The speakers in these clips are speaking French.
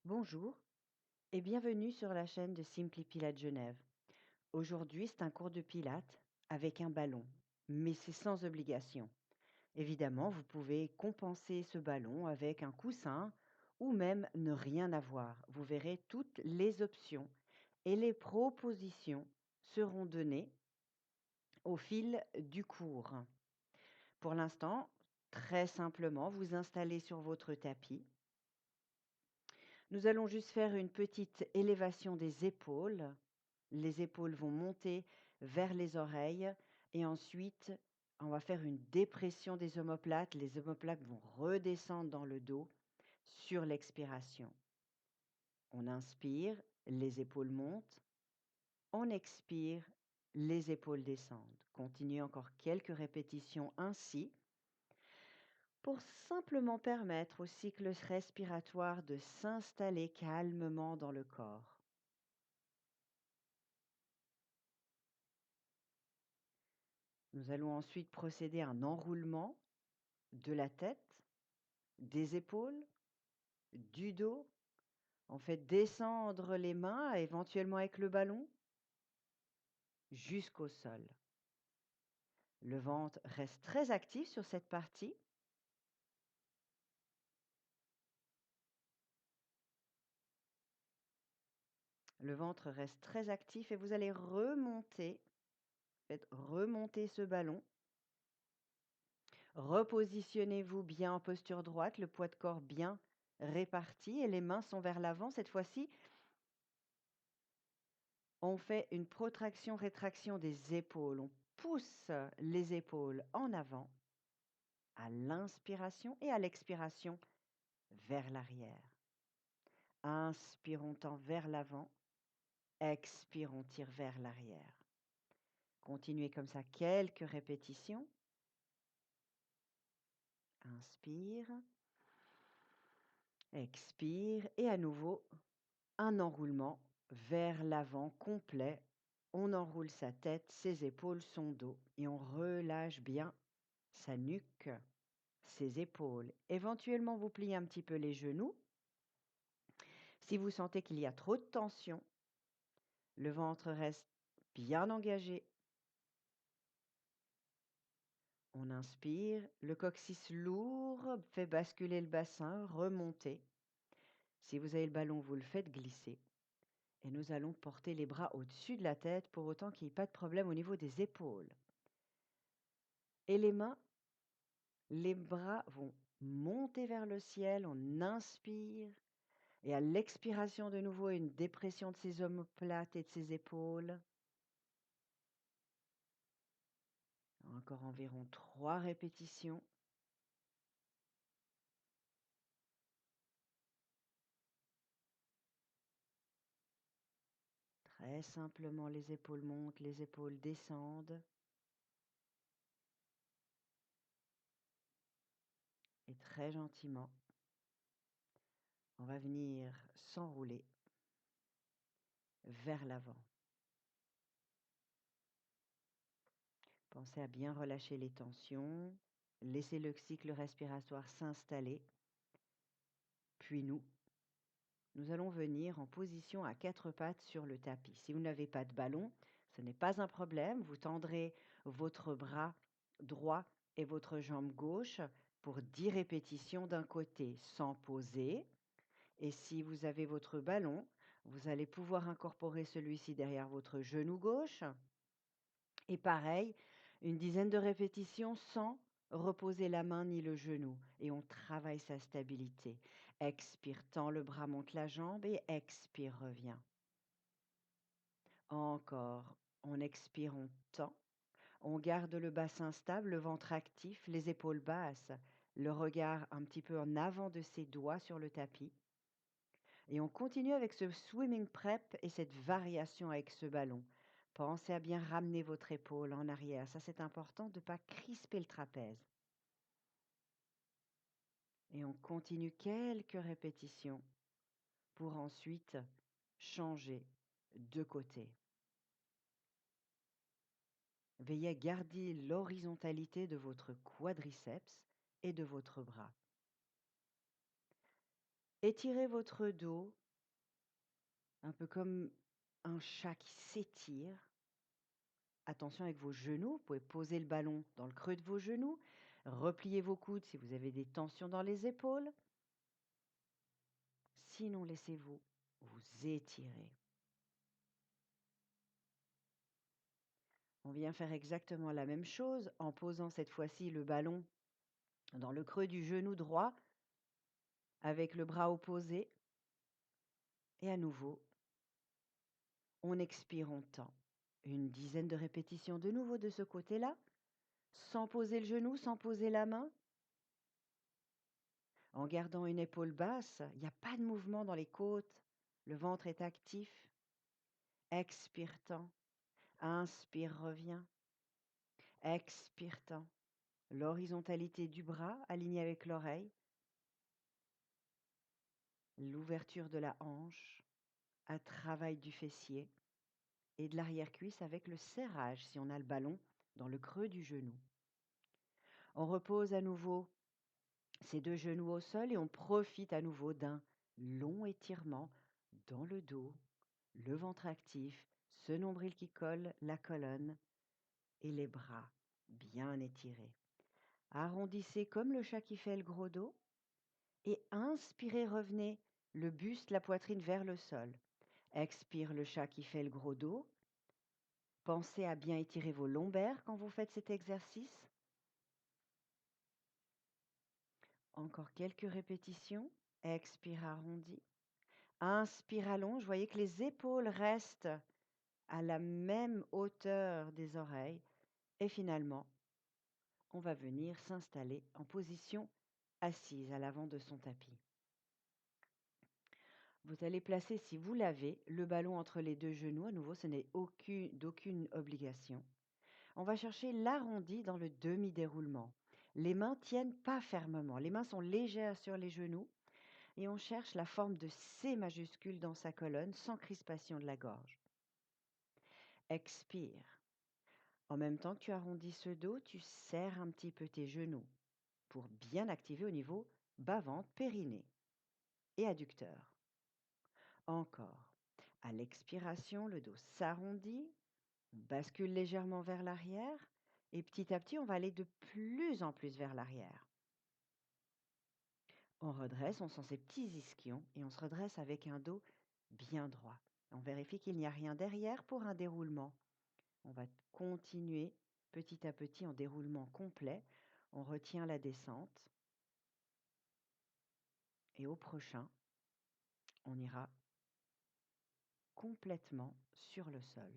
Bonjour et bienvenue sur la chaîne de Simply Pilates Genève. Aujourd'hui, c'est un cours de pilates avec un ballon, mais c'est sans obligation. Évidemment, vous pouvez compenser ce ballon avec un coussin ou même ne rien avoir. Vous verrez toutes les options et les propositions seront données au fil du cours. Pour l'instant, très simplement, vous installez sur votre tapis. Nous allons juste faire une petite élévation des épaules. Les épaules vont monter vers les oreilles et ensuite, on va faire une dépression des omoplates. Les omoplates vont redescendre dans le dos sur l'expiration. On inspire, les épaules montent. On expire, les épaules descendent. Continuez encore quelques répétitions ainsi pour simplement permettre au cycle respiratoire de s'installer calmement dans le corps. Nous allons ensuite procéder à un enroulement de la tête, des épaules, du dos. On fait descendre les mains, éventuellement avec le ballon, jusqu'au sol. Le ventre reste très actif sur cette partie. Le ventre reste très actif et vous allez remonter, faites remonter ce ballon. Repositionnez-vous bien en posture droite, le poids de corps bien réparti et les mains sont vers l'avant. Cette fois-ci, on fait une protraction-rétraction des épaules. On pousse les épaules en avant à l'inspiration et à l'expiration vers l'arrière. Inspirons, tend vers l'avant. Expirons, tire vers l'arrière. Continuez comme ça quelques répétitions. Inspire. Expire. Et à nouveau, un enroulement vers l'avant complet. On enroule sa tête, ses épaules, son dos et on relâche bien sa nuque, ses épaules. Éventuellement, vous pliez un petit peu les genoux. Si vous sentez qu'il y a trop de tension, le ventre reste bien engagé. On inspire, le coccyx lourd fait basculer le bassin, remonter. Si vous avez le ballon, vous le faites glisser. Et nous allons porter les bras au-dessus de la tête pour autant qu'il n'y ait pas de problème au niveau des épaules. Et les mains, les bras vont monter vers le ciel. On inspire. Et à l'expiration de nouveau, une dépression de ses omoplates et de ses épaules. Encore environ 3 répétitions. Très simplement, les épaules montent, les épaules descendent. Et très gentiment, on va venir s'enrouler vers l'avant. Pensez à bien relâcher les tensions. Laissez le cycle respiratoire s'installer. Puis nous allons venir en position à 4 pattes sur le tapis. Si vous n'avez pas de ballon, ce n'est pas un problème. Vous tendrez votre bras droit et votre jambe gauche pour 10 répétitions d'un côté sans poser. Et si vous avez votre ballon, vous allez pouvoir incorporer celui-ci derrière votre genou gauche. Et pareil, une dizaine de répétitions sans reposer la main ni le genou. Et on travaille sa stabilité. Expire, tend le bras, monte la jambe et expire, revient. Encore, on expire, on tend. On garde le bassin stable, le ventre actif, les épaules basses, le regard un petit peu en avant de ses doigts sur le tapis. Et on continue avec ce swimming prep et cette variation avec ce ballon. Pensez à bien ramener votre épaule en arrière. Ça, c'est important de ne pas crisper le trapèze. Et on continue quelques répétitions pour ensuite changer de côté. Veillez à garder l'horizontalité de votre quadriceps et de votre bras. Étirez votre dos, un peu comme un chat qui s'étire. Attention avec vos genoux, vous pouvez poser le ballon dans le creux de vos genoux, repliez vos coudes si vous avez des tensions dans les épaules. Sinon, laissez-vous vous étirer. On vient faire exactement la même chose en posant cette fois-ci le ballon dans le creux du genou droit avec le bras opposé. Et à nouveau, on expire, on tend. Une dizaine de répétitions de nouveau de ce côté-là, sans poser le genou, sans poser la main. En gardant une épaule basse, il n'y a pas de mouvement dans les côtes. Le ventre est actif. Expire, tend. Inspire, revient. Expire, tend. L'horizontalité du bras alignée avec l'oreille. L'ouverture de la hanche, un travail du fessier et de l'arrière-cuisse avec le serrage si on a le ballon dans le creux du genou. On repose à nouveau ses deux genoux au sol et on profite à nouveau d'un long étirement dans le dos, le ventre actif, ce nombril qui colle la colonne et les bras bien étirés. Arrondissez comme le chat qui fait le gros dos et inspirez, revenez le buste, la poitrine vers le sol. Expire le chat qui fait le gros dos. Pensez à bien étirer vos lombaires quand vous faites cet exercice. Encore quelques répétitions. Expire, arrondi. Inspire, allonge. Voyez que les épaules restent à la même hauteur des oreilles. Et finalement, on va venir s'installer en position assise à l'avant de son tapis. Vous allez placer, si vous l'avez, le ballon entre les deux genoux. À nouveau, ce n'est d'aucune obligation. On va chercher l'arrondi dans le demi-déroulement. Les mains tiennent pas fermement. Les mains sont légères sur les genoux et on cherche la forme de C majuscule dans sa colonne sans crispation de la gorge. Expire. En même temps que tu arrondis ce dos, tu serres un petit peu tes genoux pour bien activer au niveau bas-ventre, périnée et adducteur. Encore. À l'expiration, le dos s'arrondit, on bascule légèrement vers l'arrière et petit à petit, on va aller de plus en plus vers l'arrière. On redresse, on sent ces petits ischions et on se redresse avec un dos bien droit. On vérifie qu'il n'y a rien derrière pour un déroulement. On va continuer petit à petit en déroulement complet. On retient la descente. Et au prochain, on ira complètement sur le sol.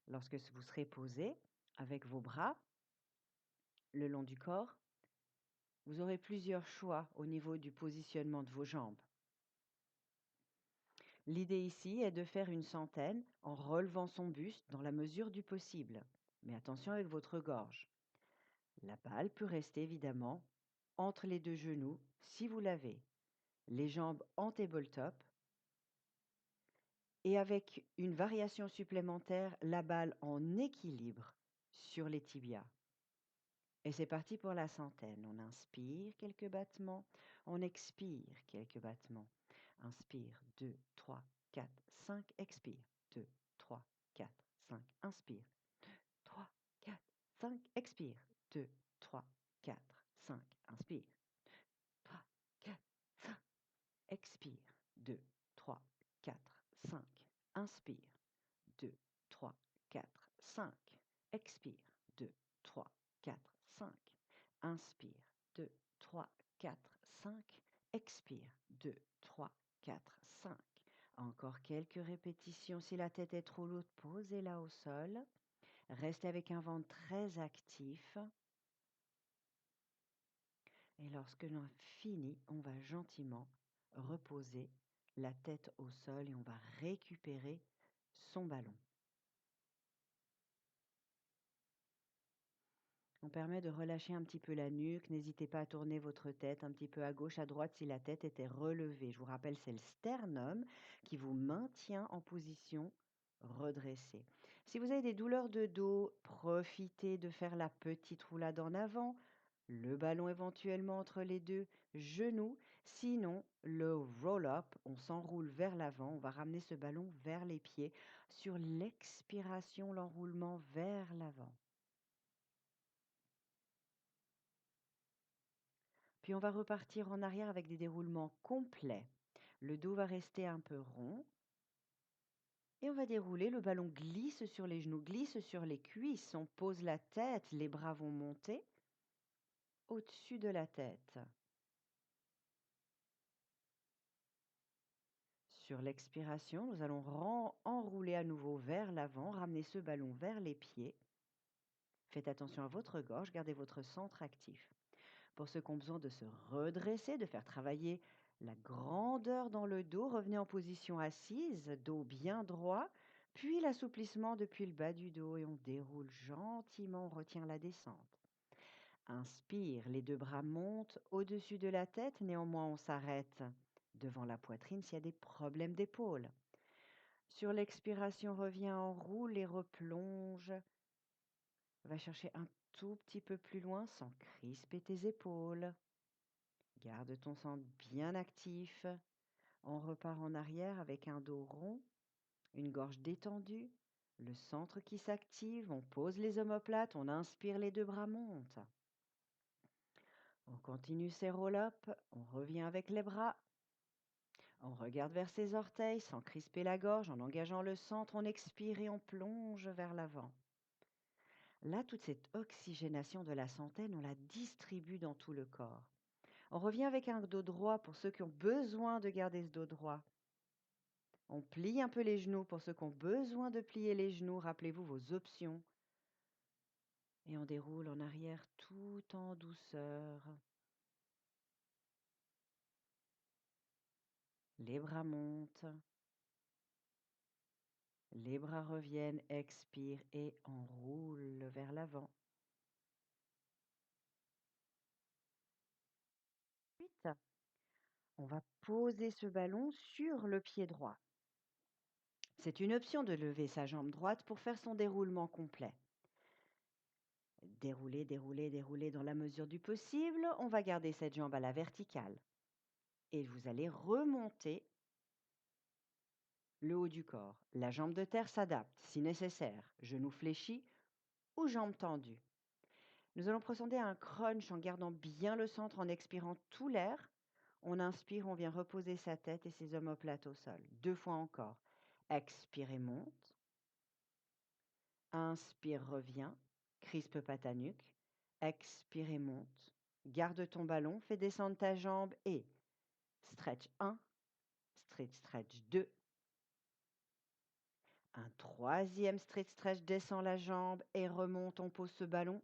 Lorsque vous serez posé avec vos bras le long du corps, vous aurez plusieurs choix au niveau du positionnement de vos jambes. L'idée ici est de faire une centaine en relevant son buste dans la mesure du possible. Mais attention avec votre gorge. La balle peut rester évidemment entre les deux genoux si vous l'avez. Les jambes en tabletop et avec une variation supplémentaire, la balle en équilibre sur les tibias. Et c'est parti pour la centaine. On inspire quelques battements, on expire quelques battements. Inspire, 2, 3, 4, 5, expire. 2, 3, 4, 5, inspire. 3, 4, 5, expire. 2, 3, 4, 5, inspire. 3, 4, 5, expire. 2, 3, 4, 5, inspire. 2, 3, 4, 5, expire. 2, 3, 4, 5, inspire. 2, 3, 4, 5, expire. 2, 3, 4, 5. Encore quelques répétitions. Si la tête est trop lourde, posez-la au sol. Restez avec un ventre très actif. Et lorsque l'on a fini, on va gentiment reposer la tête au sol et on va récupérer son ballon. On permet de relâcher un petit peu la nuque. N'hésitez pas à tourner votre tête un petit peu à gauche, à droite si la tête était relevée. Je vous rappelle, c'est le sternum qui vous maintient en position redresser. Si vous avez des douleurs de dos, profitez de faire la petite roulade en avant, le ballon éventuellement entre les deux genoux. Sinon, le roll-up, on s'enroule vers l'avant, on va ramener ce ballon vers les pieds. Sur l'expiration, l'enroulement vers l'avant. Puis on va repartir en arrière avec des déroulements complets. Le dos va rester un peu rond. Et on va dérouler, le ballon glisse sur les genoux, glisse sur les cuisses, on pose la tête, les bras vont monter au-dessus de la tête. Sur l'expiration, nous allons enrouler à nouveau vers l'avant, ramener ce ballon vers les pieds. Faites attention à votre gorge, gardez votre centre actif. Pour ceux qui ont besoin de se redresser, de faire travailler la grandeur dans le dos, revenez en position assise, dos bien droit, puis l'assouplissement depuis le bas du dos et on déroule gentiment, on retient la descente. Inspire, les deux bras montent au-dessus de la tête, néanmoins on s'arrête devant la poitrine s'il y a des problèmes d'épaule. Sur l'expiration, reviens en roule et replonge. Va chercher un tout petit peu plus loin sans crisper tes épaules. Garde ton centre bien actif. On repart en arrière avec un dos rond, une gorge détendue, le centre qui s'active. On pose les omoplates, on inspire, les deux bras montent. On continue ses roll-up, on revient avec les bras. On regarde vers ses orteils sans crisper la gorge, en engageant le centre, on expire et on plonge vers l'avant. Là, toute cette oxygénation de la centaine, on la distribue dans tout le corps. On revient avec un dos droit pour ceux qui ont besoin de garder ce dos droit. On plie un peu les genoux pour ceux qui ont besoin de plier les genoux. Rappelez-vous vos options. Et on déroule en arrière tout en douceur. Les bras montent. Les bras reviennent, expire et enroule vers l'avant. Ensuite, on va poser ce ballon sur le pied droit. C'est une option de lever sa jambe droite pour faire son déroulement complet. Dérouler, dérouler, dérouler dans la mesure du possible. On va garder cette jambe à la verticale. Et vous allez remonter le haut du corps. La jambe de terre s'adapte si nécessaire. Genou fléchi ou jambe tendue. Nous allons procéder à un crunch en gardant bien le centre, en expirant tout l'air. On inspire, on vient reposer sa tête et ses omoplates au sol. 2 fois encore. Expire et monte. Inspire, reviens. Crispe pas ta nuque. Expire et monte. Garde ton ballon, fais descendre ta jambe et stretch 1, stretch 2. Un troisième stretch, descend la jambe et remonte, on pose ce ballon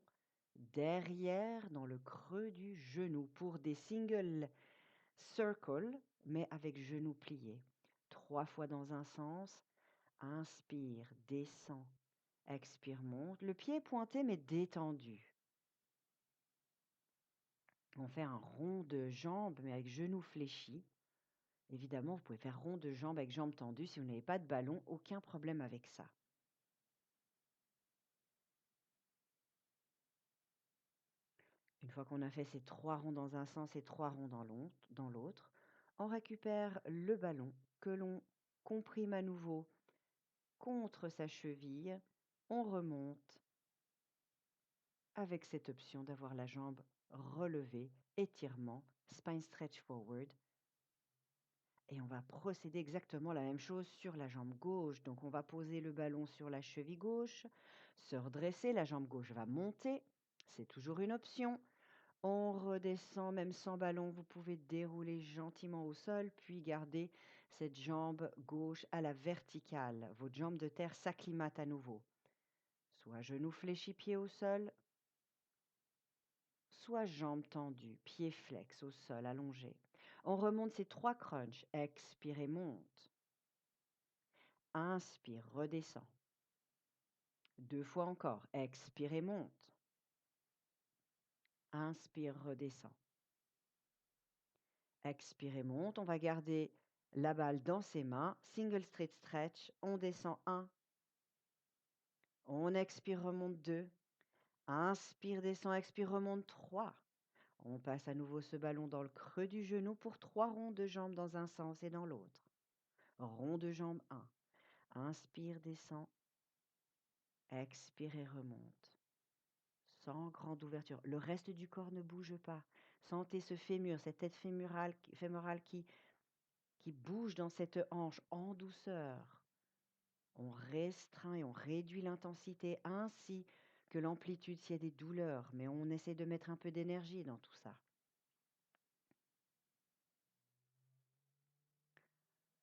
derrière dans le creux du genou pour des single circles, mais avec genou plié. 3 fois dans un sens. Inspire, descend, expire, monte. Le pied est pointé mais détendu. On fait un rond de jambes mais avec genou fléchi. Évidemment, vous pouvez faire rond de jambes avec jambes tendues. Si vous n'avez pas de ballon, aucun problème avec ça. Une fois qu'on a fait ces 3 ronds dans un sens et 3 ronds dans l'autre, on récupère le ballon que l'on comprime à nouveau contre sa cheville. On remonte avec cette option d'avoir la jambe relevée, étirement, spine stretch forward. Et on va procéder exactement la même chose sur la jambe gauche. Donc on va poser le ballon sur la cheville gauche, se redresser, la jambe gauche va monter. C'est toujours une option. On redescend même sans ballon. Vous pouvez dérouler gentiment au sol, puis garder cette jambe gauche à la verticale. Votre jambe de terre s'acclimate à nouveau. Soit genou fléchi, pied au sol, soit jambes tendues, pieds flex au sol, allongé. On remonte ces 3 crunchs. Expire et monte. Inspire, redescend. 2 fois encore. Expire et monte. Inspire, redescend. Expire et monte. On va garder la balle dans ses mains. Single straight stretch. On descend 1, On expire, remonte 2. Inspire, descend, expire, remonte 3. On passe à nouveau ce ballon dans le creux du genou pour 3 ronds de jambes dans un sens et dans l'autre. Rond de jambe 1. Inspire, descend, expire et remonte. Sans grande ouverture. Le reste du corps ne bouge pas. Sentez ce fémur, cette tête fémorale qui bouge dans cette hanche en douceur. On restreint et on réduit l'intensité ainsi que l'amplitude s'il y a des douleurs, mais on essaie de mettre un peu d'énergie dans tout ça.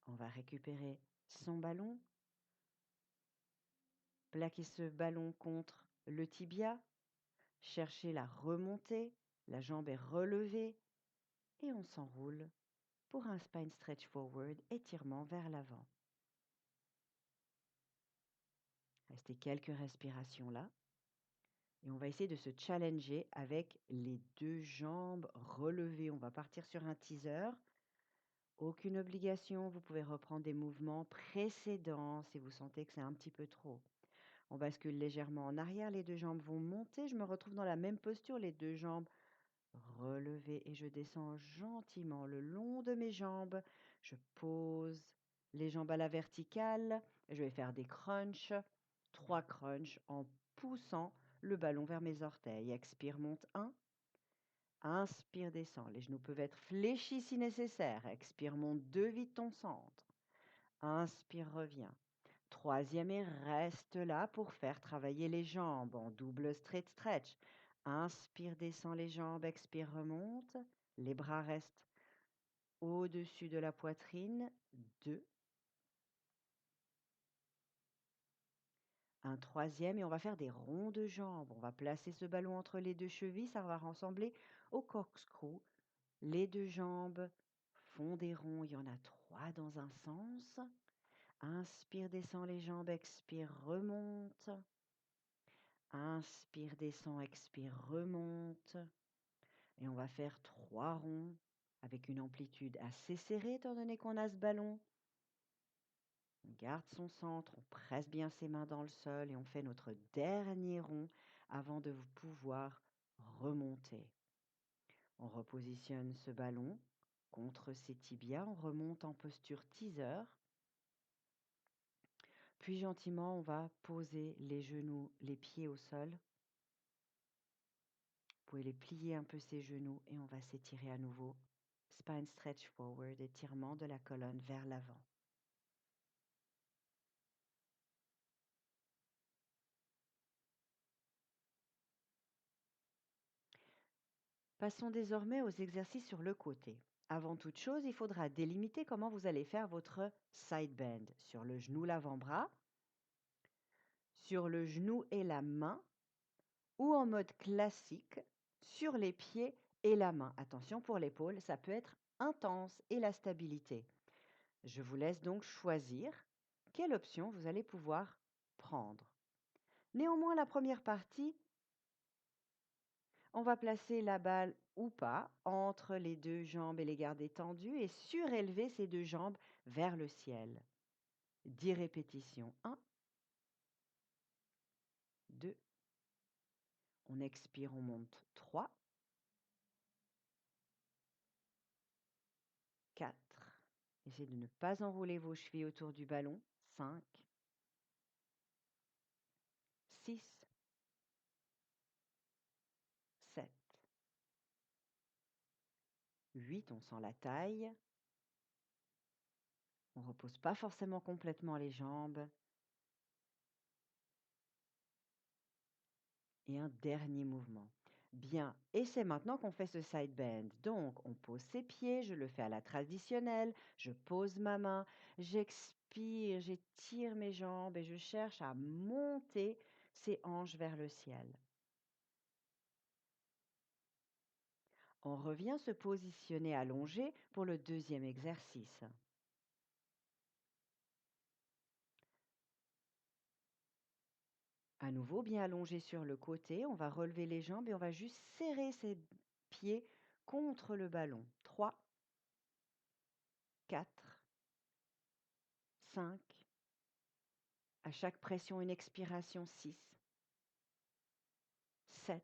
On va récupérer son ballon, plaquer ce ballon contre le tibia, chercher la remontée, la jambe est relevée et on s'enroule pour un spine stretch forward, étirement vers l'avant. Restez quelques respirations là. Et on va essayer de se challenger avec les 2 jambes relevées. On va partir sur un teaser. Aucune obligation, vous pouvez reprendre des mouvements précédents si vous sentez que c'est un petit peu trop. On bascule légèrement en arrière, les 2 jambes vont monter. Je me retrouve dans la même posture, les 2 jambes relevées et je descends gentiment le long de mes jambes. Je pose les jambes à la verticale. Je vais faire des crunchs, 3 crunchs en poussant le ballon vers mes orteils. Expire, monte 1. Inspire, descend. Les genoux peuvent être fléchis si nécessaire. Expire, monte 2, vide ton centre. Inspire, reviens. 3e et reste là pour faire travailler les jambes en double straight stretch. Inspire, descend les jambes. Expire, remonte. Les bras restent au-dessus de la poitrine. 2. Un 3e et on va faire des ronds de jambes. On va placer ce ballon entre les 2 chevilles. Ça va ressembler au corkscrew. Les 2 jambes font des ronds. Il y en a 3 dans un sens. Inspire, descend les jambes. Expire, remonte. Inspire, descend, expire, remonte. Et on va faire 3 ronds avec une amplitude assez serrée étant donné qu'on a ce ballon. On garde son centre, on presse bien ses mains dans le sol et on fait notre dernier rond avant de pouvoir remonter. On repositionne ce ballon contre ses tibias, on remonte en posture teaser. Puis gentiment, on va poser les genoux, les pieds au sol. Vous pouvez les plier un peu ces genoux et on va s'étirer à nouveau. Spine stretch forward, étirement de la colonne vers l'avant. Passons désormais aux exercices sur le côté. Avant toute chose, il faudra délimiter comment vous allez faire votre side bend. Sur le genou, l'avant-bras, sur le genou et la main, ou en mode classique, sur les pieds et la main. Attention pour l'épaule, ça peut être intense et la stabilité. Je vous laisse donc choisir quelle option vous allez pouvoir prendre. Néanmoins, la première partie, on va placer la balle ou pas entre les 2 jambes et les garder tendues et surélever ces 2 jambes vers le ciel. 10 répétitions. 1, 2, on expire, on monte 3, 4. Essayez de ne pas enrouler vos chevilles autour du ballon. 5, 6, 7, 8, on sent la taille. On ne repose pas forcément complètement les jambes. Et un dernier mouvement. Bien, et c'est maintenant qu'on fait ce side bend. Donc, on pose ses pieds, je le fais à la traditionnelle, je pose ma main, j'expire, j'étire mes jambes et je cherche à monter ses hanches vers le ciel. On revient se positionner allongé pour le 2e exercice. À nouveau, bien allongé sur le côté, on va relever les jambes et on va juste serrer ses pieds contre le ballon. 3, 4, 5, À chaque pression, une expiration, 6, 7,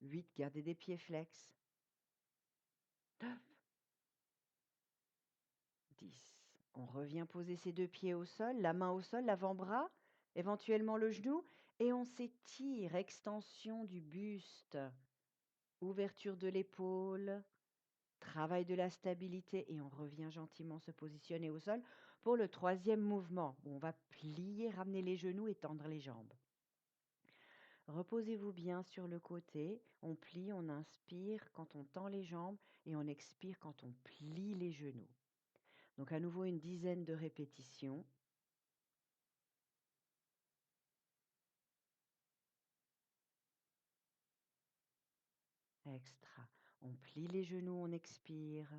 8, gardez des pieds flex, 9, 10. On revient poser ses deux pieds au sol, la main au sol, l'avant-bras, éventuellement le genou, et on s'étire, extension du buste, ouverture de l'épaule, travail de la stabilité, et on revient gentiment se positionner au sol pour le troisième mouvement, où on va plier, ramener les genoux et tendre les jambes. Reposez-vous bien sur le côté, on plie, on inspire quand on tend les jambes et on expire quand on plie les genoux. Donc à nouveau une dizaine de répétitions. Extra. On plie les genoux, on expire.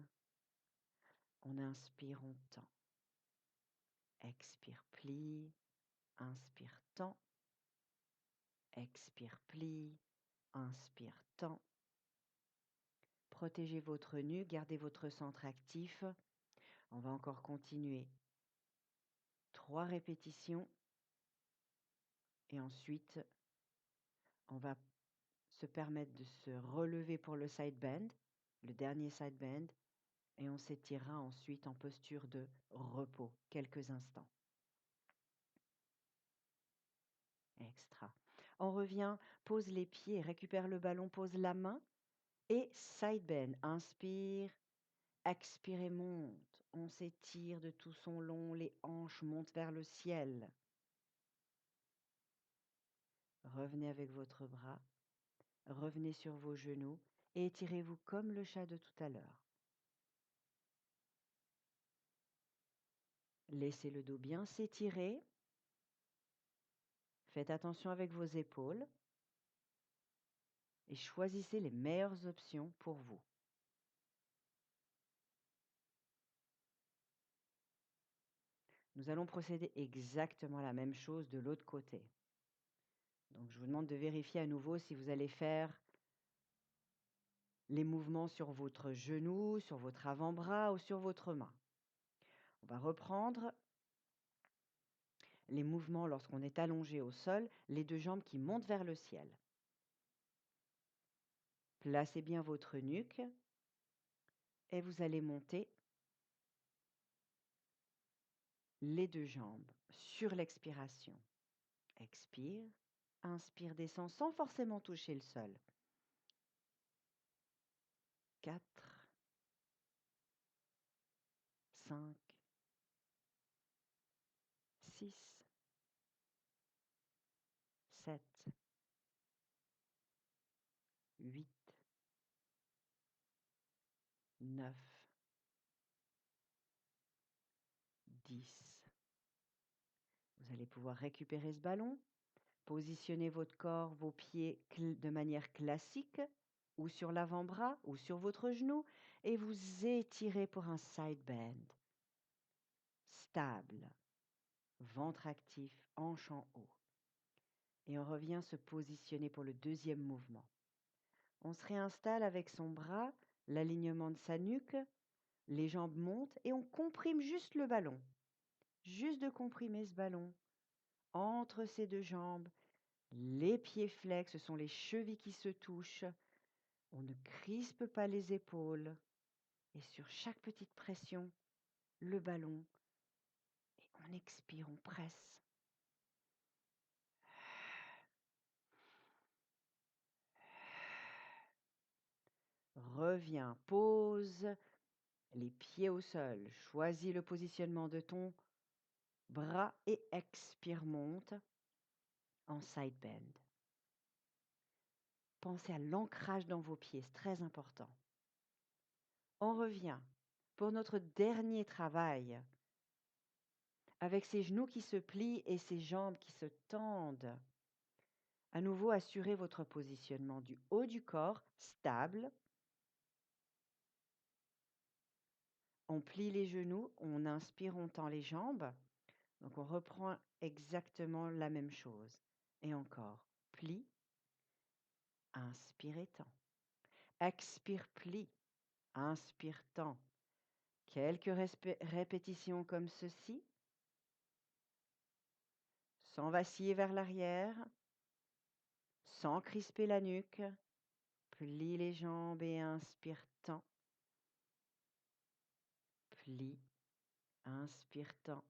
On inspire, on tend. Expire, plie. Inspire, tend. Expire, plie. Inspire, tend. Protégez votre nuque, gardez votre centre actif. On va encore continuer. 3 répétitions. Et ensuite, on va se permettre de se relever pour le side bend, le dernier side bend, et on s'étirera ensuite en posture de repos quelques instants. Extra. On revient, pose les pieds, récupère le ballon, pose la main et side bend. Inspire, expire et monte. On s'étire de tout son long, les hanches montent vers le ciel. Revenez avec votre bras, revenez sur vos genoux et étirez-vous comme le chat de tout à l'heure. Laissez le dos bien s'étirer. Faites attention avec vos épaules et choisissez les meilleures options pour vous. Nous allons procéder exactement la même chose de l'autre côté. Donc je vous demande de vérifier à nouveau si vous allez faire les mouvements sur votre genou, sur votre avant-bras ou sur votre main. On va reprendre les mouvements lorsqu'on est allongé au sol, les deux jambes qui montent vers le ciel. Placez bien votre nuque et vous allez monter les deux jambes sur l'expiration. Expire, inspire, descend sans forcément toucher le sol. 4, 5, 6, 7, 8, 9, 10. Vous allez pouvoir récupérer ce ballon, positionner votre corps, vos pieds de manière classique, ou sur l'avant-bras, ou sur votre genou, et vous étirez pour un side bend. Stable, ventre actif, hanche en haut. Et on revient se positionner pour le deuxième mouvement. On se réinstalle avec son bras, l'alignement de sa nuque, les jambes montent et on comprime juste le ballon. Juste de comprimer ce ballon entre ces deux jambes. Les pieds flex, ce sont les chevilles qui se touchent. On ne crispe pas les épaules. Et sur chaque petite pression, le ballon. Et on expire, on presse. Reviens, pose les pieds au sol. Choisis le positionnement de ton bras et expire, monte en side bend. Pensez à l'ancrage dans vos pieds, c'est très important. On revient pour notre dernier travail avec ses genoux qui se plient et ses jambes qui se tendent. À nouveau, assurez votre positionnement du haut du corps stable. On plie les genoux, on inspire, on tend les jambes. Donc on reprend exactement la même chose. Et encore, plie, inspire et tend. Expire, plie, inspire, tend. Quelques répétitions comme ceci. sans vaciller vers l'arrière, sans crisper la nuque. Plie les jambes et inspire, tends. Plie, inspire, tends.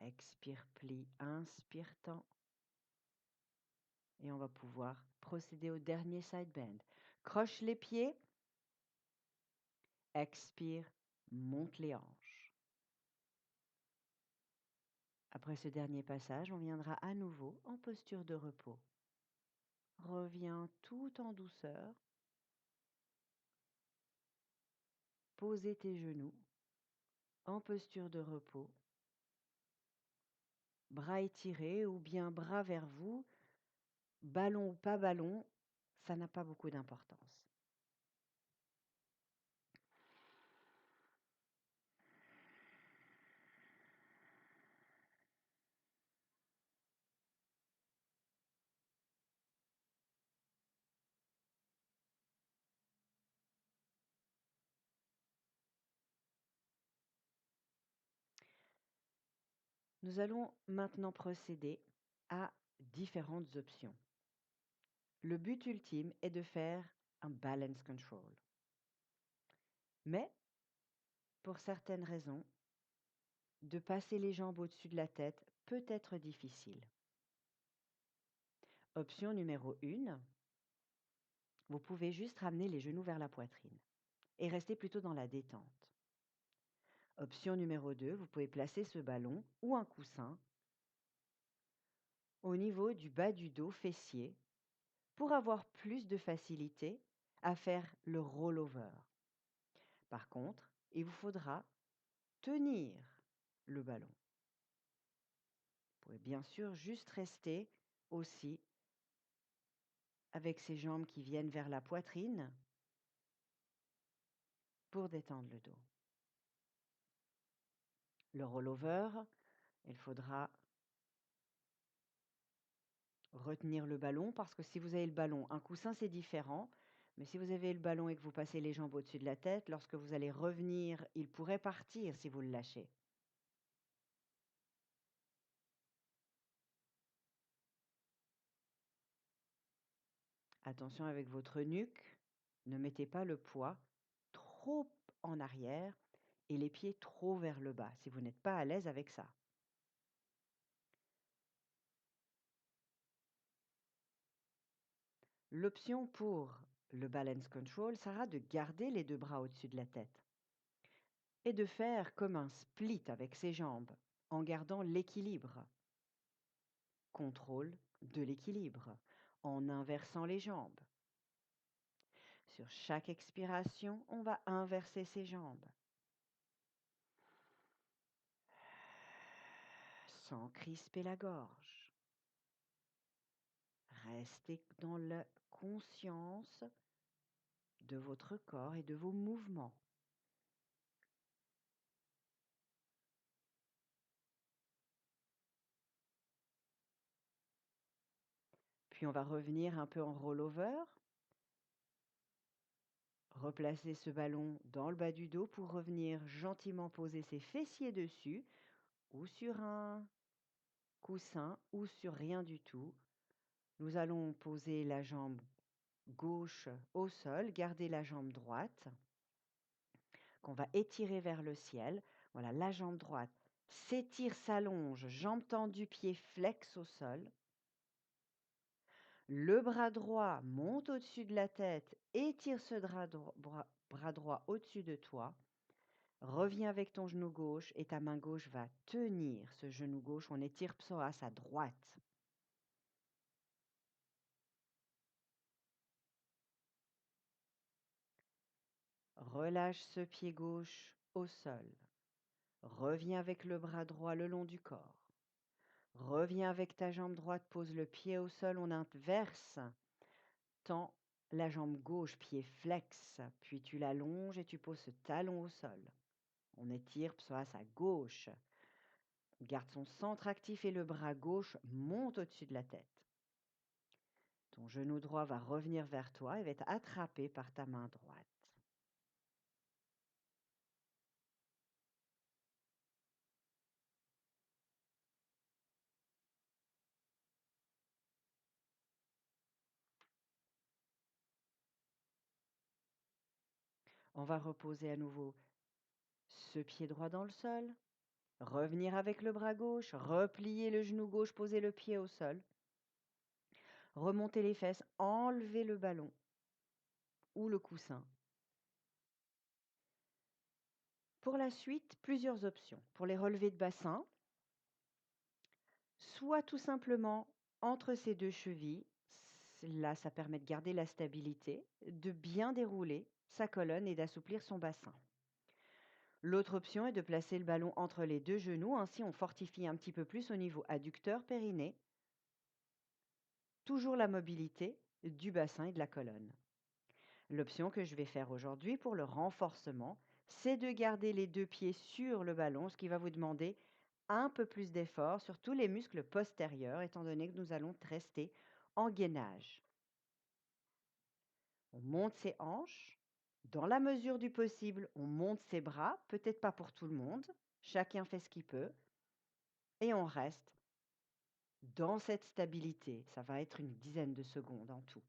Expire, plie, inspire, tends. Et on va pouvoir procéder au dernier side bend. Croche les pieds. Expire, monte les hanches. Après ce dernier passage, on viendra à nouveau en posture de repos. Reviens tout en douceur. Posez tes genoux en posture de repos. Bras étirés ou bien bras vers vous. Ballon ou pas ballon, ça n'a pas beaucoup d'importance. Nous allons maintenant procéder à différentes options. Le but ultime est de faire un balance control. Mais, pour certaines raisons, de passer les jambes au-dessus de la tête peut être difficile. Option numéro 1, vous pouvez juste ramener les genoux vers la poitrine et rester plutôt dans la détente. Option numéro 2, vous pouvez placer ce ballon ou un coussin au niveau du bas du dos fessier pour avoir plus de facilité à faire le rollover. Par contre, il vous faudra tenir le ballon. Vous pouvez bien sûr juste rester aussi avec ses jambes qui viennent vers la poitrine pour détendre le dos. Le rollover, il faudra retenir le ballon parce que si vous avez le ballon, un coussin c'est différent, mais si vous avez le ballon et que vous passez les jambes au-dessus de la tête, lorsque vous allez revenir, il pourrait partir si vous le lâchez. Attention avec votre nuque, ne mettez pas le poids trop en arrière et les pieds trop vers le bas si vous n'êtes pas à l'aise avec ça. L'option pour le balance control sera de garder les deux bras au-dessus de la tête et de faire comme un split avec ses jambes en gardant l'équilibre. Contrôle de l'équilibre en inversant les jambes. Sur chaque expiration, on va inverser ses jambes. Sans crisper la gorge. Restez dans la conscience de votre corps et de vos mouvements. Puis on va revenir un peu en rollover. Replacer ce ballon dans le bas du dos pour revenir gentiment poser ses fessiers dessus ou sur un coussin ou sur rien du tout. Nous allons poser la jambe gauche au sol, garder la jambe droite qu'on va étirer vers le ciel. Voilà, la jambe droite s'étire, s'allonge, jambe tendue, pied flex au sol. Le bras droit monte au-dessus de la tête, étire ce bras droit au-dessus de toi. Reviens avec ton genou gauche et ta main gauche va tenir ce genou gauche. On étire psoas à droite. Relâche ce pied gauche au sol. Reviens avec le bras droit le long du corps. Reviens avec ta jambe droite, pose le pied au sol, on inverse. Tends la jambe gauche, pied flex, puis tu l'allonges et tu poses ce talon au sol. On étire psoas à gauche. Garde son centre actif et le bras gauche monte au-dessus de la tête. Ton genou droit va revenir vers toi et va être attrapé par ta main droite. On va reposer à nouveau ce pied droit dans le sol, revenir avec le bras gauche, replier le genou gauche, poser le pied au sol, remonter les fesses, enlever le ballon ou le coussin. Pour la suite, plusieurs options. Pour les relevés de bassin, soit tout simplement entre ces deux chevilles, là ça permet de garder la stabilité, de bien dérouler sa colonne et d'assouplir son bassin. L'autre option est de placer le ballon entre les deux genoux, ainsi on fortifie un petit peu plus au niveau adducteur périnée, toujours la mobilité du bassin et de la colonne. L'option que je vais faire aujourd'hui pour le renforcement, c'est de garder les deux pieds sur le ballon, ce qui va vous demander un peu plus d'effort sur tous les muscles postérieurs, étant donné que nous allons rester en gainage. On monte ses hanches. Dans la mesure du possible, on monte ses bras, peut-être pas pour tout le monde, chacun fait ce qu'il peut, et on reste dans cette stabilité. Ça va être une dizaine de secondes en tout.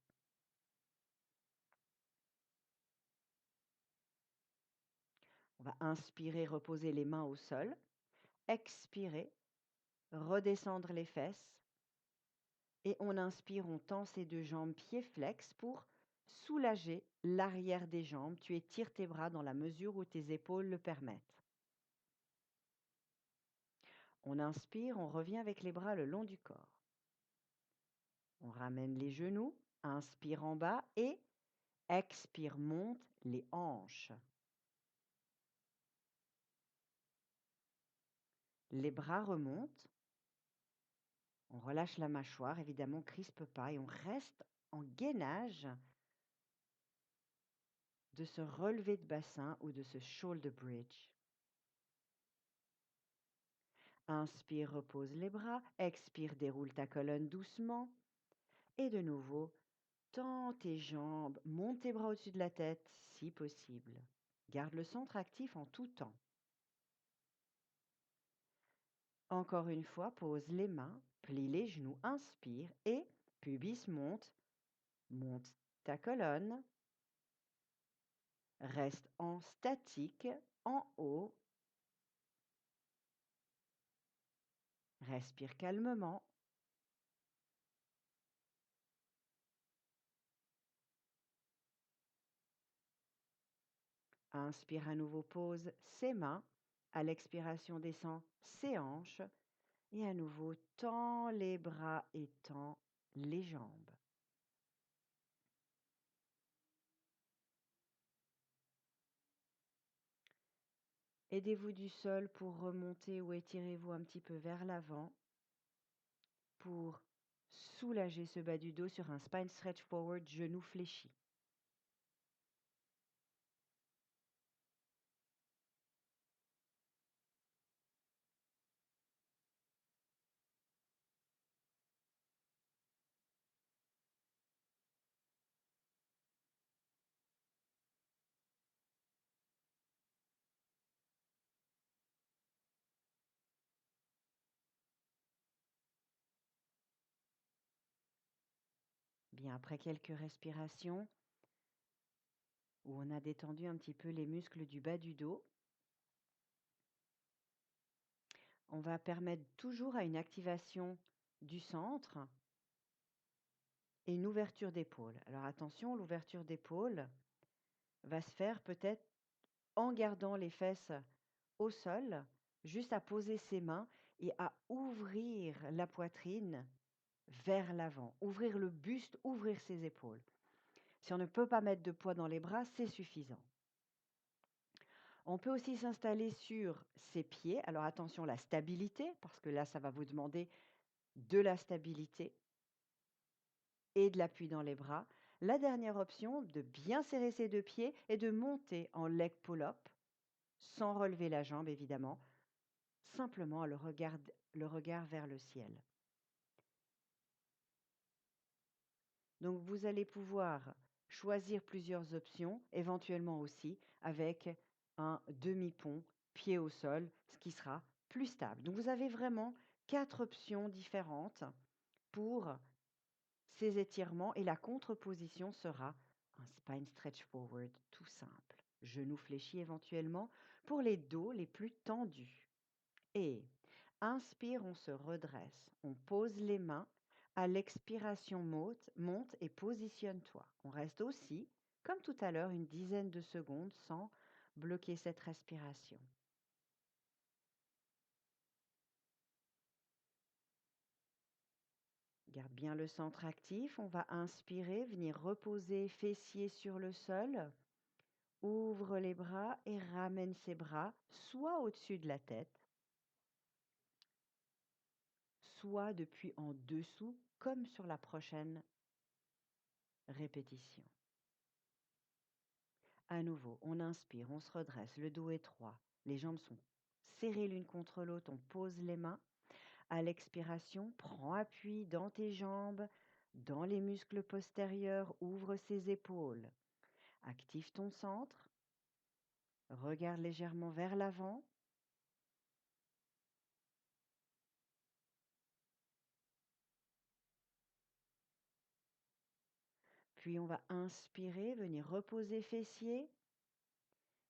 On va inspirer, reposer les mains au sol, expirer, redescendre les fesses, et on inspire, on tend ses deux jambes pieds flex pour soulager l'arrière des jambes. Tu étires tes bras dans la mesure où tes épaules le permettent. On inspire, on revient avec les bras le long du corps. On ramène les genoux, inspire en bas et expire, monte les hanches. Les bras remontent. On relâche la mâchoire, évidemment, on ne crispe pas et on reste en gainage de ce relevé de bassin ou de ce shoulder bridge. Inspire, repose les bras. Expire, déroule ta colonne doucement. Et de nouveau, tends tes jambes, monte tes bras au-dessus de la tête si possible. Garde le centre actif en tout temps. Encore une fois, pose les mains, plie les genoux, inspire et pubis monte. Monte ta colonne. Reste en statique, en haut. Respire calmement. Inspire à nouveau, pose ses mains. À l'expiration, descend ses hanches. Et à nouveau, tends les bras et tends les jambes. Aidez-vous du sol pour remonter ou étirez-vous un petit peu vers l'avant pour soulager ce bas du dos sur un spine stretch forward, genou fléchi. Bien, après quelques respirations où on a détendu un petit peu les muscles du bas du dos, on va permettre toujours à une activation du centre et une ouverture d'épaule. Alors attention, l'ouverture d'épaule va se faire peut-être en gardant les fesses au sol, juste à poser ses mains et à ouvrir la poitrine vers l'avant, ouvrir le buste, ouvrir ses épaules. Si on ne peut pas mettre de poids dans les bras, c'est suffisant. On peut aussi s'installer sur ses pieds. Alors attention, la stabilité, parce que là, ça va vous demander de la stabilité et de l'appui dans les bras. La dernière option, de bien serrer ses deux pieds et de monter en leg pull-up, sans relever la jambe évidemment, simplement le regard vers le ciel. Donc vous allez pouvoir choisir plusieurs options, éventuellement aussi avec un demi-pont, pied au sol, ce qui sera plus stable. Donc vous avez vraiment 4 options différentes pour ces étirements et la contreposition sera un spine stretch forward tout simple. genoux fléchis éventuellement, pour les dos les plus tendus. Et inspire, on se redresse, on pose les mains. À l'expiration, monte et positionne-toi. On reste aussi, comme tout à l'heure, une dizaine de secondes sans bloquer cette respiration. Garde bien le centre actif. On va inspirer, venir reposer fessiers sur le sol. Ouvre les bras et ramène ses bras soit au-dessus de la tête, soit depuis en dessous, comme sur la prochaine répétition. À nouveau, on inspire, on se redresse, le dos étroit, les jambes sont serrées l'une contre l'autre, on pose les mains. À l'expiration, prends appui dans tes jambes, dans les muscles postérieurs, ouvre ses épaules. Active ton centre, regarde légèrement vers l'avant. Puis on va inspirer, venir reposer fessiers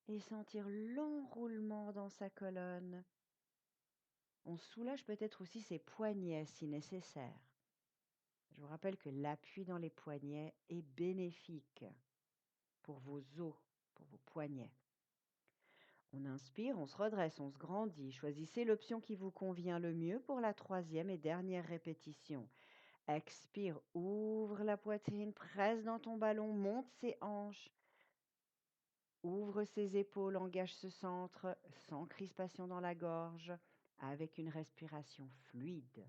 et sentir l'enroulement dans sa colonne. On soulage peut-être aussi ses poignets si nécessaire. Je vous rappelle que l'appui dans les poignets est bénéfique pour vos os, pour vos poignets. On inspire, on se redresse, on se grandit. Choisissez l'option qui vous convient le mieux pour la troisième et dernière répétition. Expire, ouvre la poitrine, presse dans ton ballon, monte ses hanches. Ouvre ses épaules, engage ce centre, sans crispation dans la gorge, avec une respiration fluide.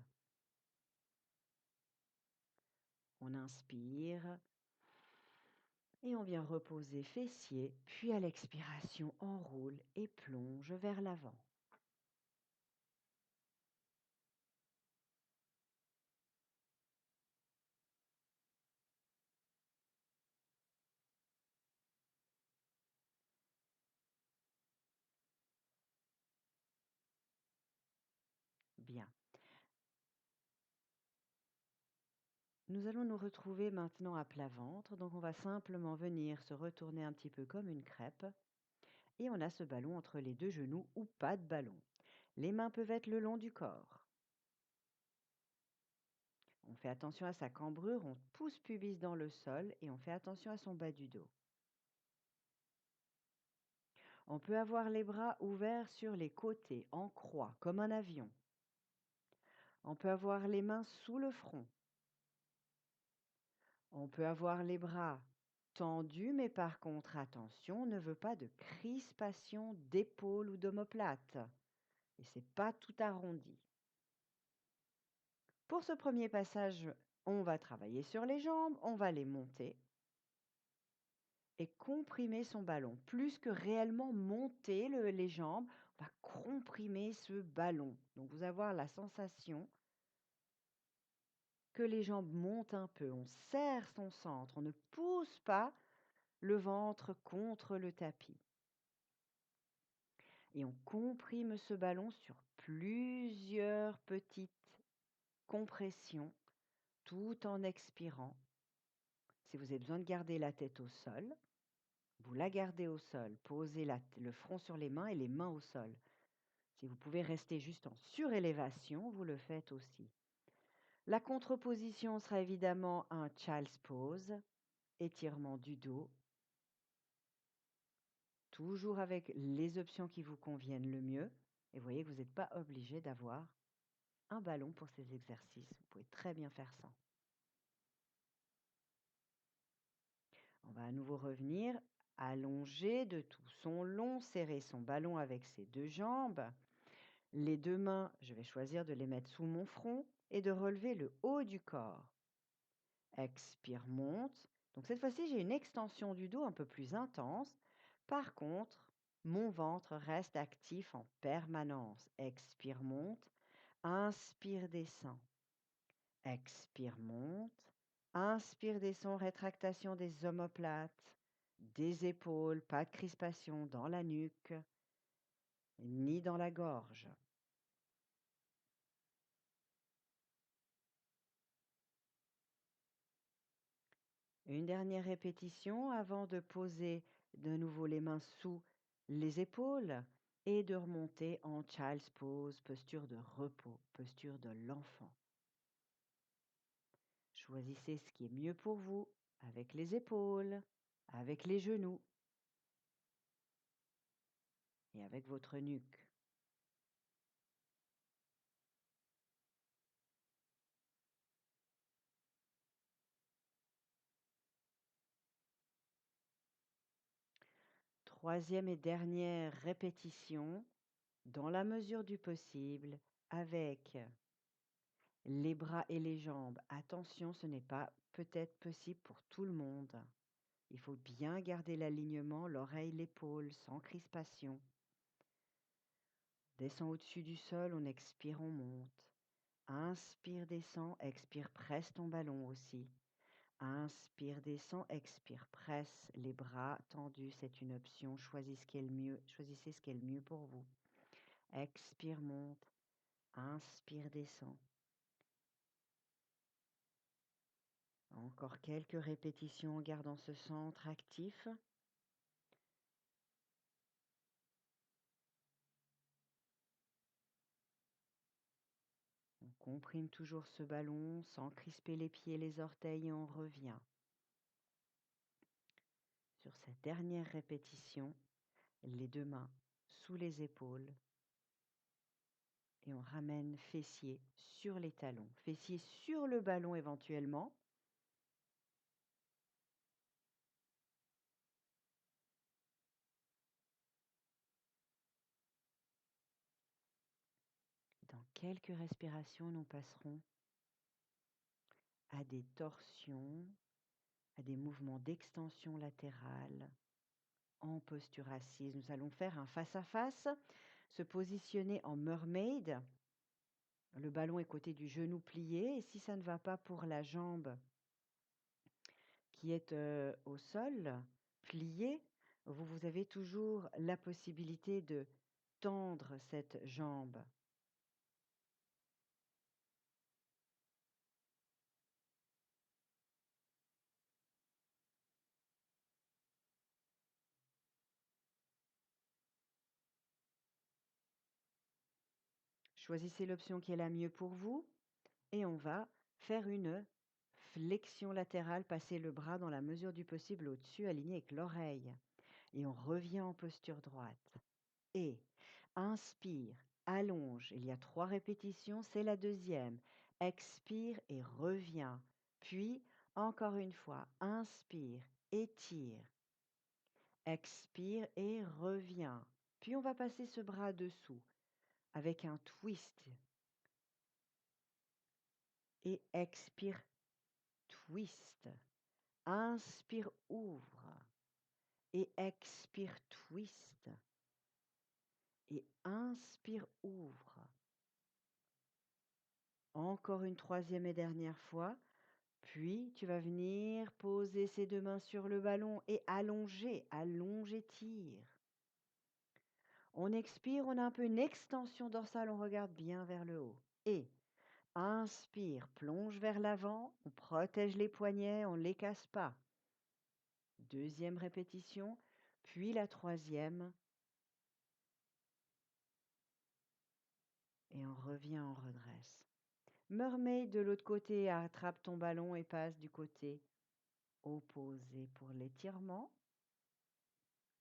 On inspire et on vient reposer fessiers, puis à l'expiration, enroule et plonge vers l'avant. Bien. Nous allons nous retrouver maintenant à plat ventre, donc on va simplement venir se retourner un petit peu comme une crêpe. Et on a ce ballon entre les deux genoux ou pas de ballon. Les mains peuvent être le long du corps. On fait attention à sa cambrure, on pousse pubis dans le sol et on fait attention à son bas du dos. On peut avoir les bras ouverts sur les côtés, en croix, comme un avion. On peut avoir les mains sous le front. On peut avoir les bras tendus, mais par contre, attention, on ne veut pas de crispation d'épaule ou d'omoplate. Et c'est pas tout arrondi. Pour ce premier passage, on va travailler sur les jambes, on va les monter et comprimer son ballon. Plus que réellement monter les jambes, on va comprimer ce ballon. Donc vous allez avoir la sensation que les jambes montent un peu. On serre son centre, on ne pousse pas le ventre contre le tapis. Et on comprime ce ballon sur plusieurs petites compressions tout en expirant. Si vous avez besoin de garder la tête au sol, vous la gardez au sol, posez le front sur les mains et les mains au sol. Si vous pouvez rester juste en surélévation, vous le faites aussi. La contreposition sera évidemment un child's pose, étirement du dos, toujours avec les options qui vous conviennent le mieux. Et vous voyez que vous n'êtes pas obligé d'avoir un ballon pour ces exercices. Vous pouvez très bien faire sans. On va à nouveau revenir, allonger de tout son long, serrer son ballon avec ses deux jambes. Les deux mains, je vais choisir de les mettre sous mon front et de relever le haut du corps. Expire, monte. Donc cette fois-ci, j'ai une extension du dos un peu plus intense. Par contre, mon ventre reste actif en permanence. Expire, monte. Inspire, descend. Expire, monte. Inspire, descend, rétractation des omoplates, des épaules, pas de crispation dans la nuque, ni dans la gorge. Une dernière répétition avant de poser De nouveau les mains sous les épaules et de remonter en Child's Pose, posture de repos, posture de l'enfant. Choisissez ce qui est mieux pour vous, avec les épaules, avec les genoux et avec votre nuque. Troisième et dernière répétition, dans la mesure du possible, avec les bras et les jambes. Attention, ce n'est pas peut-être possible pour tout le monde. Il faut bien garder l'alignement, l'oreille, l'épaule, sans crispation. Descend au-dessus du sol, on expire, on monte. Inspire, descend, expire, presse ton ballon aussi. Inspire, descend, expire, presse les bras tendus, c'est une option. Choisissez ce qui est le mieux pour vous. Expire, monte. Inspire, descend. Encore quelques répétitions en gardant ce centre actif. On comprime toujours ce ballon sans crisper les pieds et les orteils et on revient. Sur cette dernière répétition, les deux mains sous les épaules et on ramène fessier sur les talons, fessier sur le ballon éventuellement. Dans quelques respirations, nous passerons à des torsions, à des mouvements d'extension latérale en posture assise. Nous allons faire un face-à-face, se positionner en mermaid. Le ballon est côté du genou plié et si ça ne va pas pour la jambe qui est au sol, pliée, vous avez toujours la possibilité de tendre cette jambe. Choisissez l'option qui est la mieux pour vous et on va faire une flexion latérale, passer le bras dans la mesure du possible au-dessus, aligné avec l'oreille. Et on revient en posture droite. Et inspire, allonge. Il y a 3 répétitions, c'est la deuxième. Expire et reviens. Puis, encore une fois, inspire, étire. Expire et reviens. Puis, on va passer ce bras dessous avec un twist. Et expire, twist. Inspire, ouvre. Et expire, twist. Et inspire, ouvre. Encore une troisième et dernière fois. Puis, tu vas venir poser ces 2 mains sur le ballon et allonger, allonge, étire. On expire, on a un peu une extension dorsale, on regarde bien vers le haut. Et inspire, plonge vers l'avant, on protège les poignets, on ne les casse pas. Deuxième répétition, puis la troisième. Et on revient, on redresse. Mermaid de l'autre côté, attrape ton ballon et passe du côté opposé pour l'étirement.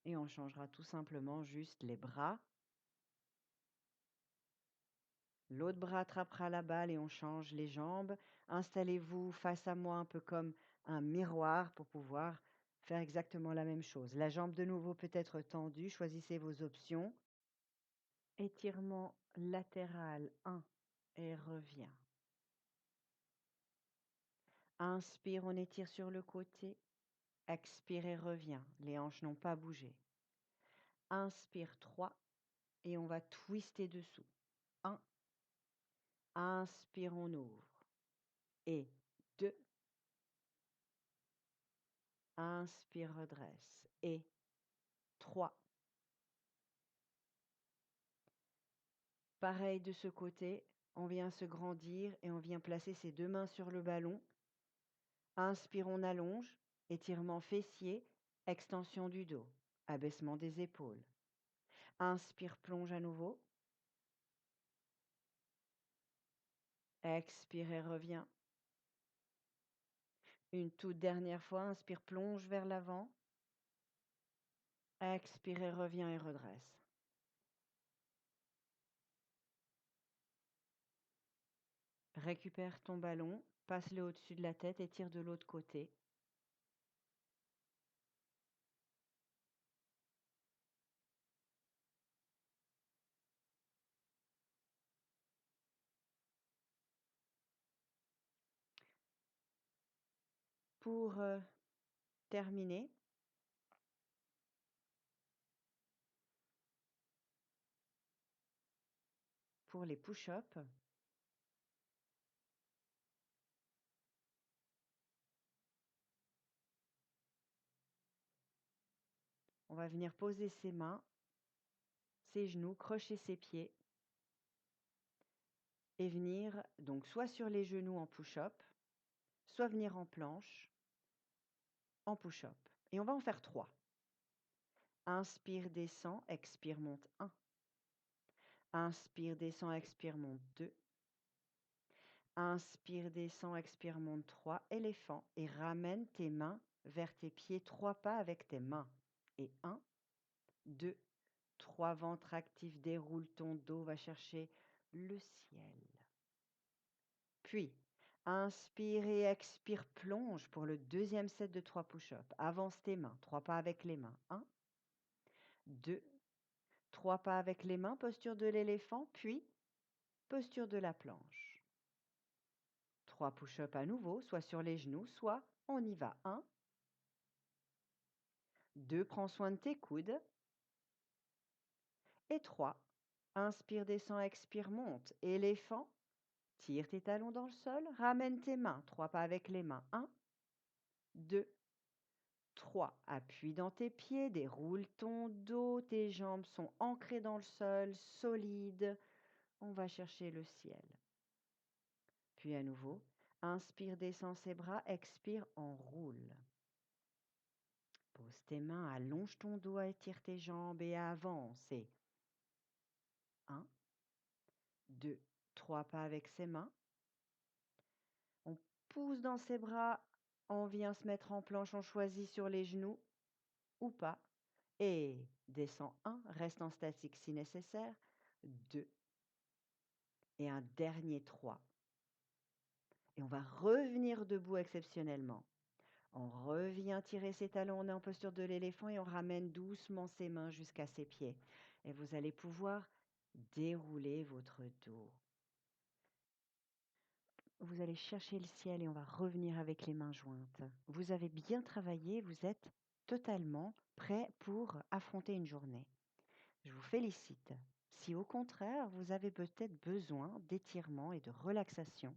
Et on changera tout simplement juste les bras. L'autre bras attrapera la balle et on change les jambes. Installez-vous face à moi un peu comme un miroir pour pouvoir faire exactement la même chose. La jambe de nouveau peut être tendue. Choisissez vos options. Étirement latéral 1 et revient. Inspire, on étire sur le côté. Expire et revient. Les hanches n'ont pas bougé. Inspire 3 et on va twister dessous. 1. Inspire, on ouvre. Et 2. Inspire, redresse. Et 3. Pareil de ce côté, on vient se grandir et on vient placer ses 2 mains sur le ballon. Inspire, on allonge. Étirement fessier, extension du dos. Abaissement des épaules. Inspire, plonge à nouveau. Expire et reviens. Une toute dernière fois, inspire, plonge vers l'avant. Expire et reviens et redresse. Récupère ton ballon, passe-le au-dessus de la tête et tire de l'autre côté. Pour terminer, pour les push-ups, on va venir poser ses mains, ses genoux, crocher ses pieds et venir donc soit sur les genoux en push-up, soit venir en planche en push-up. Et on va en faire 3. Inspire, descend, expire, monte 1. Inspire, descend, expire, monte 2. Inspire, descend, expire, monte 3. Éléphant. Et ramène tes mains vers tes pieds 3 pas avec tes mains. Et 1, 2, 3. Ventre actif, déroule ton dos, va chercher le ciel. Puis, inspire et expire, plonge pour le deuxième set de 3 push-ups. Avance tes mains, 3 pas avec les mains. 1, 2, 3 pas avec les mains, posture de l'éléphant, puis posture de la planche. 3 push-ups à nouveau, soit sur les genoux, soit on y va. 1, 2, prends soin de tes coudes. Et 3, inspire, descend, expire, monte. Éléphant, tire tes talons dans le sol, ramène tes mains, 3 pas avec les mains. 1, 2, 3, appuie dans tes pieds, déroule ton dos, tes jambes sont ancrées dans le sol, solides. On va chercher le ciel. Puis à nouveau, inspire, descend ses bras, expire, enroule. Pose tes mains, allonge ton dos, étire tes jambes et avance. Et 1, 2, 3 pas avec ses mains. On pousse dans ses bras, on vient se mettre en planche, on choisit sur les genoux ou pas. Et descend 1, reste en statique si nécessaire. 2 et un dernier 3. Et on va revenir debout exceptionnellement. On revient tirer ses talons, on est en posture de l'éléphant et on ramène doucement ses mains jusqu'à ses pieds. Et vous allez pouvoir dérouler votre dos. Vous allez chercher le ciel et on va revenir avec les mains jointes. Vous avez bien travaillé, vous êtes totalement prêt pour affronter une journée. Je vous félicite. Si au contraire, vous avez peut-être besoin d'étirement et de relaxation,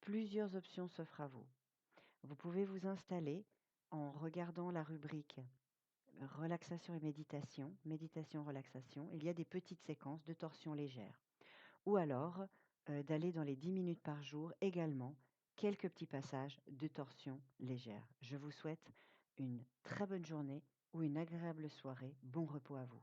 plusieurs options s'offrent à vous. Vous pouvez vous installer en regardant la rubrique relaxation et méditation, méditation, relaxation. Il y a des petites séquences de torsion légère. Ou alors d'aller dans les 10 minutes par jour également, quelques petits passages de torsion légère. Je vous souhaite une très bonne journée ou une agréable soirée. Bon repos à vous.